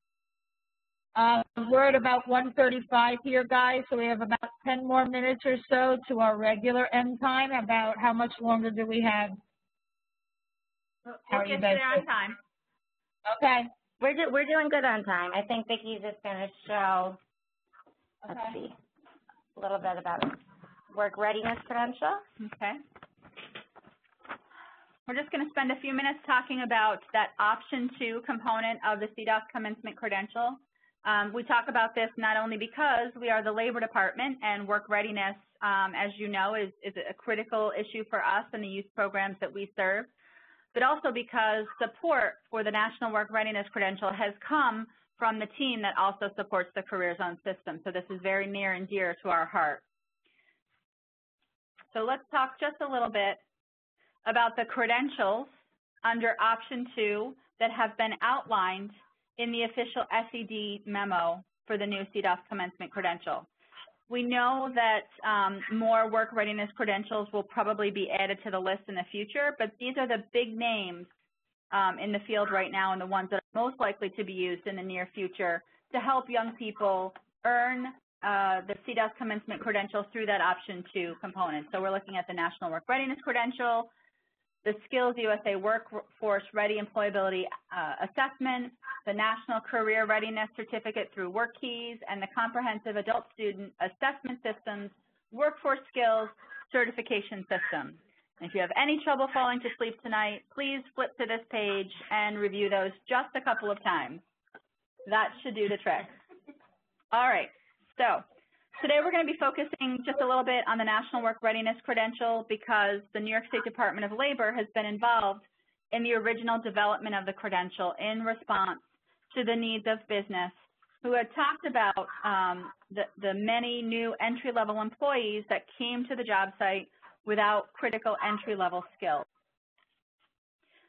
Speaker 1: We're at about 1:35 here, guys, so we have about 10 more minutes or so to our regular end time. About how much longer do we have?
Speaker 2: We'll get there on time.
Speaker 1: Okay.
Speaker 3: We're doing good on time. I think Vicki's just going to show, let's see, a little bit about work readiness credential.
Speaker 2: Okay. We're just going to spend a few minutes talking about that option 2 component of the CDOS commencement credential. We talk about this not only because we are the labor department and work readiness, as you know, is a critical issue for us and the youth programs that we serve, but also because support for the National Work Readiness Credential has come from the team that also supports the Career Zone system. So this is very near and dear to our heart. So let's talk just a little bit about the credentials under option 2 that have been outlined in the official SED memo for the new CDOS commencement credential. We know that more work readiness credentials will probably be added to the list in the future, but these are the big names in the field right now and the ones that are most likely to be used in the near future to help young people earn the CDOS commencement credentials through that option 2 component. So we're looking at the National Work Readiness Credential, the Skills USA Workforce Ready Employability Assessment, the National Career Readiness Certificate through WorkKeys, and the Comprehensive Adult Student Assessment Systems Workforce Skills Certification System. If you have any trouble falling to sleep tonight, please flip to this page and review those just a couple of times. That should do the trick. All right, so today we're going to be focusing just a little bit on the National Work Readiness Credential because the New York State Department of Labor has been involved in the original development of the credential in response to the needs of business who had talked about the many new entry-level employees that came to the job site without critical entry-level skills.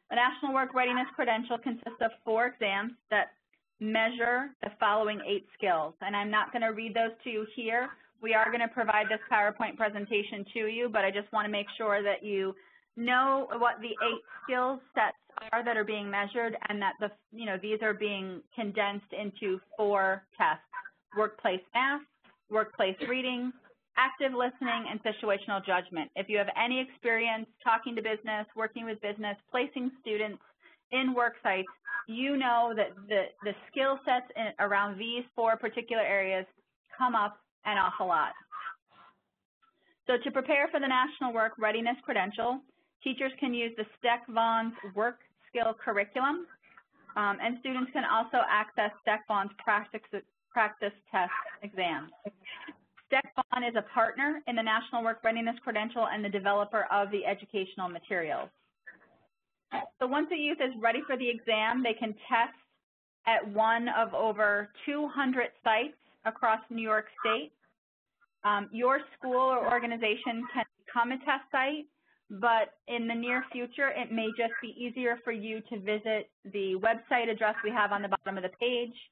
Speaker 2: The National Work Readiness Credential consists of 4 exams that measure the following 8 skills. And I'm not going to read those to you here. We are going to provide this PowerPoint presentation to you, but I just want to make sure that you know what the 8 skill sets are that are being measured and that these are being condensed into 4 tests: workplace math, workplace reading, active listening, and situational judgment. If you have any experience talking to business, working with business, placing students in work sites, you know that the skill sets around these 4 particular areas come up an awful lot. So to prepare for the National Work Readiness Credential, teachers can use the STEC-VON's Work Skill Curriculum, and students can also access STEC-VON's practice test exams. STEC-VON is a partner in the National Work Readiness Credential and the developer of the educational materials. So once a youth is ready for the exam, they can test at one of over 200 sites across New York State. Your school or organization can become a test site but in the near future, it may just be easier for you to visit the website address we have on the bottom of the page,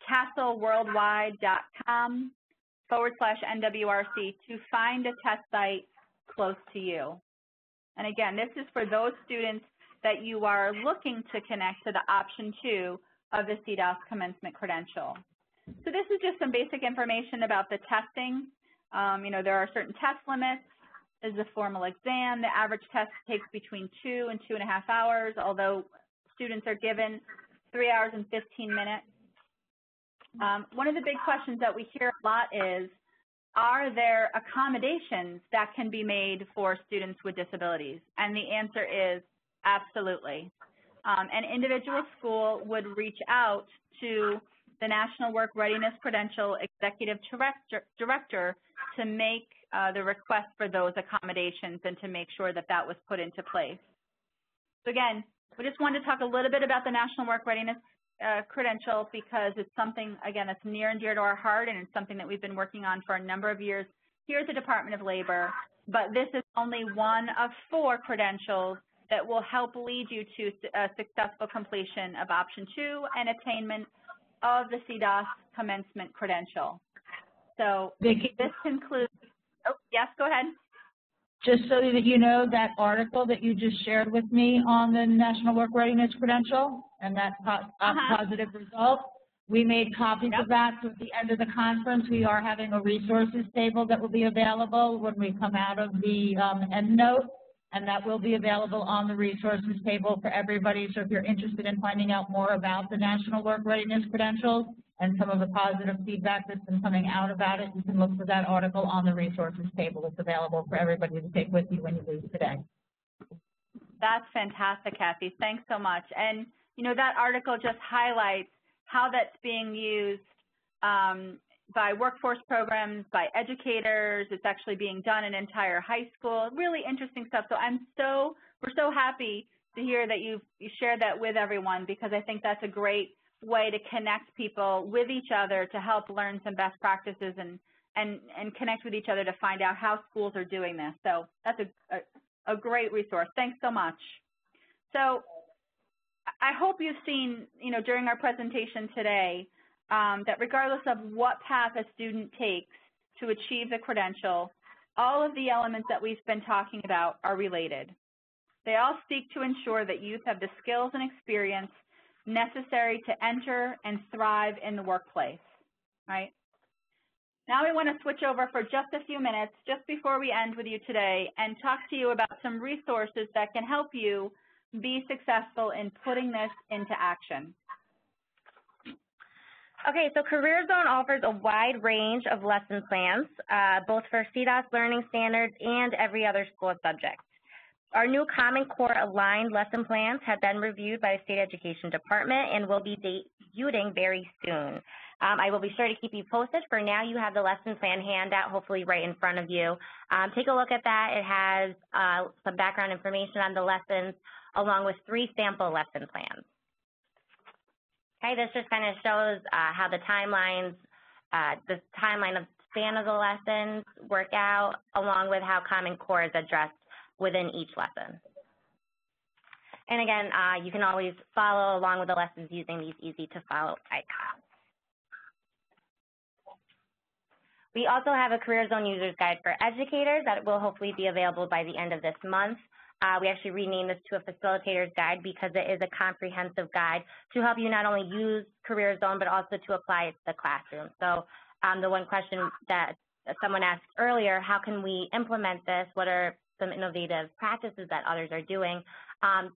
Speaker 2: castleworldwide.com/NWRC, to find a test site close to you. And again, this is for those students that you are looking to connect to the option 2 of the CDOS commencement credential. So this is just some basic information about the testing. You know, there are certain test limits. There's a formal exam. The average test takes between 2 and 2.5 hours, although students are given 3 hours and 15 minutes. One of the big questions that we hear a lot is, are there accommodations that can be made for students with disabilities? And the answer is absolutely. An individual school would reach out to the National Work Readiness Credential Executive Director to make the request for those accommodations and to make sure that that was put into place. So again, we just wanted to talk a little bit about the National Work Readiness Credential because it's something, again, that's near and dear to our heart, and it's something that we've been working on for a number of years here at the Department of Labor. But this is only one of 4 credentials that will help lead you to a successful completion of option 2 and attainment of the CDOS commencement credential. So
Speaker 1: Vicki,
Speaker 2: this concludes, oh, yes, go ahead.
Speaker 1: just so that you know, that article that you just shared with me on the National Work Readiness Credential and that positive result, we made copies of that. So at the end of the conference, we are having a resources table that will be available when we come out of the EndNote, and that will be available on the resources table for everybody. So if you're interested in finding out more about the National Work Readiness Credentials and some of the positive feedback that's been coming out about it, you can look for that article on the resources table. It's available for everybody to take with you when you leave today.
Speaker 2: That's fantastic, Cathy. Thanks so much. And, you know, that article just highlights how that's being used by workforce programs, by educators. It's actually being done in entire high school. Really interesting stuff. So we're so happy to hear that you shared that with everyone, because I think that's a great way to connect people with each other to help learn some best practices and connect with each other to find out how schools are doing this. So that's a great resource. Thanks so much. So I hope you've seen, you know, during our presentation today, that regardless of what path a student takes to achieve the credential, all of the elements that we've been talking about are related. They all seek to ensure that youth have the skills and experience necessary to enter and thrive in the workplace, right? Now we want to switch over for just a few minutes, just before we end with you today, and talk to you about some resources that can help you be successful in putting this into action.
Speaker 3: Okay, so Career Zone offers a wide range of lesson plans, both for CDOS learning standards and every other school subject. Our new Common Core aligned lesson plans have been reviewed by the State Education Department and will be debuting very soon. I will be sure to keep you posted. For now, you have the lesson plan handout, hopefully right in front of you. Take a look at that. It has some background information on the lessons, along with 3 sample lesson plans. Okay, this just kind of shows how the timeline of span of the lessons work out, along with how Common Core is addressed within each lesson. And again, you can always follow along with the lessons using these easy-to-follow icons. We also have a Career Zone User's Guide for educators that will hopefully be available by the end of this month. We actually renamed this to a Facilitator's Guide because it is a comprehensive guide to help you not only use Career Zone, but also to apply it to the classroom. So the one question that someone asked earlier, how can we implement this? What are some innovative practices that others are doing?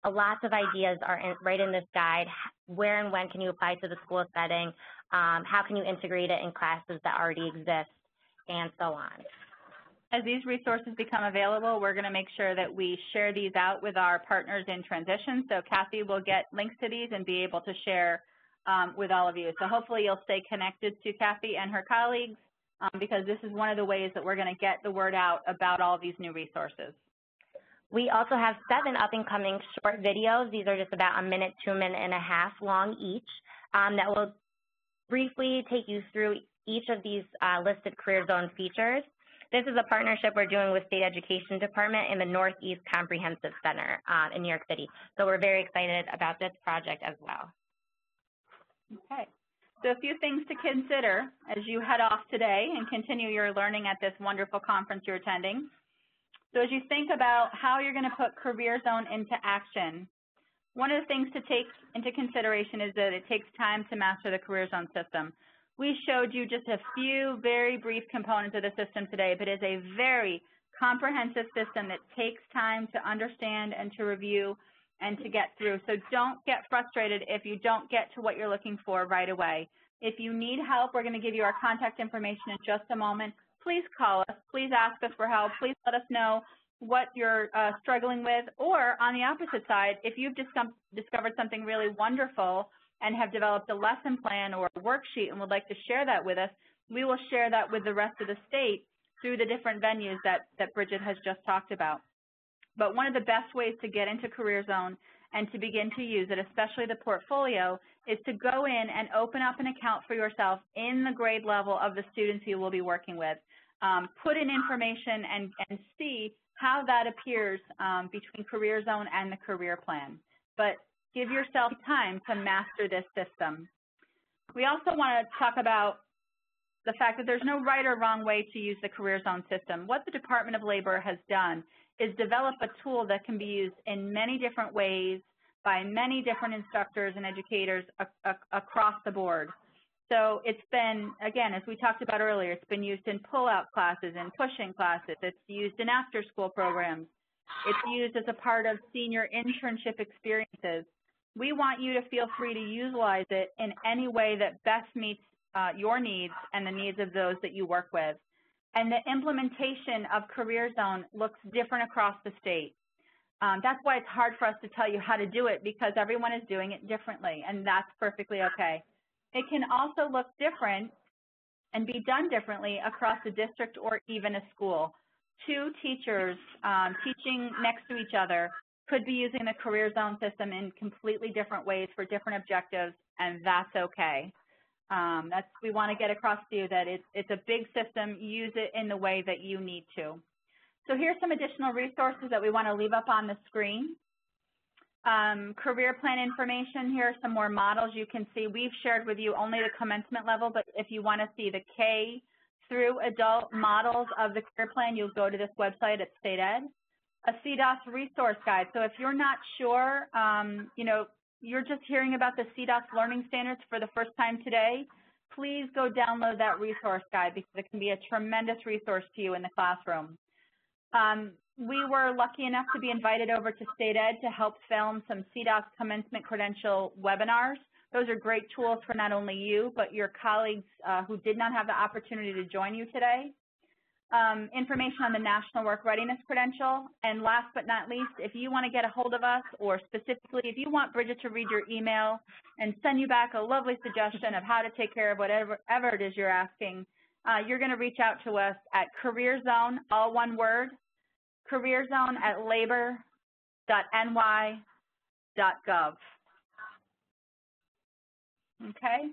Speaker 3: Lots of ideas are right in this guide. Where and when can you apply to the school setting? How can you integrate it in classes that already exist? And so on.
Speaker 2: As these resources become available, we're going to make sure that we share these out with our partners in transition. So Cathy will get links to these and be able to share with all of you. So hopefully you'll stay connected to Cathy and her colleagues because this is one of the ways that we're going to get the word out about all these new resources.
Speaker 3: We also have 7 up-and-coming short videos. These are just about a minute to a minute and a half long each that will briefly take you through each of these listed Career Zone features. This is a partnership we're doing with State Education Department in the Northeast Comprehensive Center in New York City. So we're very excited about this project as well.
Speaker 2: Okay. So a few things to consider as you head off today and continue your learning at this wonderful conference you're attending. So as you think about how you're going to put Career Zone into action, one of the things to take into consideration is that it takes time to master the Career Zone system. We showed you just a few very brief components of the system today, but it is a very comprehensive system that takes time to understand and to review and to get through. So don't get frustrated if you don't get to what you're looking for right away. If you need help, we're going to give you our contact information in just a moment. Please call us. Please ask us for help. Please let us know what you're struggling with. Or on the opposite side, if you've discovered something really wonderful and have developed a lesson plan or a worksheet and would like to share that with us, we will share that with the rest of the state through the different venues that Bridget has just talked about. But one of the best ways to get into Career Zone and to begin to use it, especially the portfolio, is to go in and open up an account for yourself in the grade level of the students you will be working with. Put in information and see how that appears between Career Zone and the career plan. But give yourself time to master this system. We also want to talk about the fact that there's no right or wrong way to use the Career Zone system. What the Department of Labor has done is develop a tool that can be used in many different ways by many different instructors and educators across the board. So it's been, again, as we talked about earlier, it's been used in pull-out classes and push-in classes. It's used in after-school programs. It's used as a part of senior internship experiences. We want you to feel free to utilize it in any way that best meets your needs and the needs of those that you work with. And the implementation of Career Zone looks different across the state. That's why it's hard for us to tell you how to do it, because everyone is doing it differently, and that's perfectly okay. It can also look different and be done differently across a district or even a school. Two teachers teaching next to each other could be using the Career Zone system in completely different ways for different objectives, and that's okay. We want to get across to you that it's a big system. Use it in the way that you need to. So here's some additional resources that we want to leave up on the screen. Career plan information. Here are some more models you can see. We've shared with you only the commencement level, but if you want to see the K through adult models of the career plan, you'll go to this website at State Ed. A CDOS resource guide. So if you're not sure, you know, you're just hearing about the CDOS learning standards for the first time today, please go download that resource guide, because it can be a tremendous resource to you in the classroom. We were lucky enough to be invited over to State Ed to help film some CDOS commencement credential webinars. Those are great tools for not only you, but your colleagues who did not have the opportunity to join you today. Information on the National Work Readiness Credential. And last but not least, if you want to get a hold of us, or specifically if you want Bridget to read your email and send you back a lovely suggestion of how to take care of whatever it is you're asking, you're going to reach out to us at CareerZone, all one word, CareerZone@labor.ny.gov. Okay?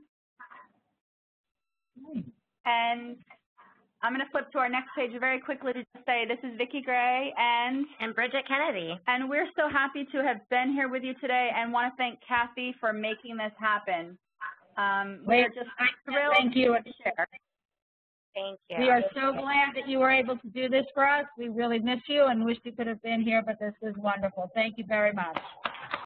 Speaker 2: And I'm going to flip to our next page very quickly to just say this is Vicki Gray and
Speaker 3: Bridget Kennedy.
Speaker 2: And we're so happy to have been here with you today, and want to thank Cathy for making this happen. We're just thrilled to share.
Speaker 3: Thank you.
Speaker 1: We are so glad that you were able to do this for us. We really miss you and wish you could have been here, but this was wonderful. Thank you very much.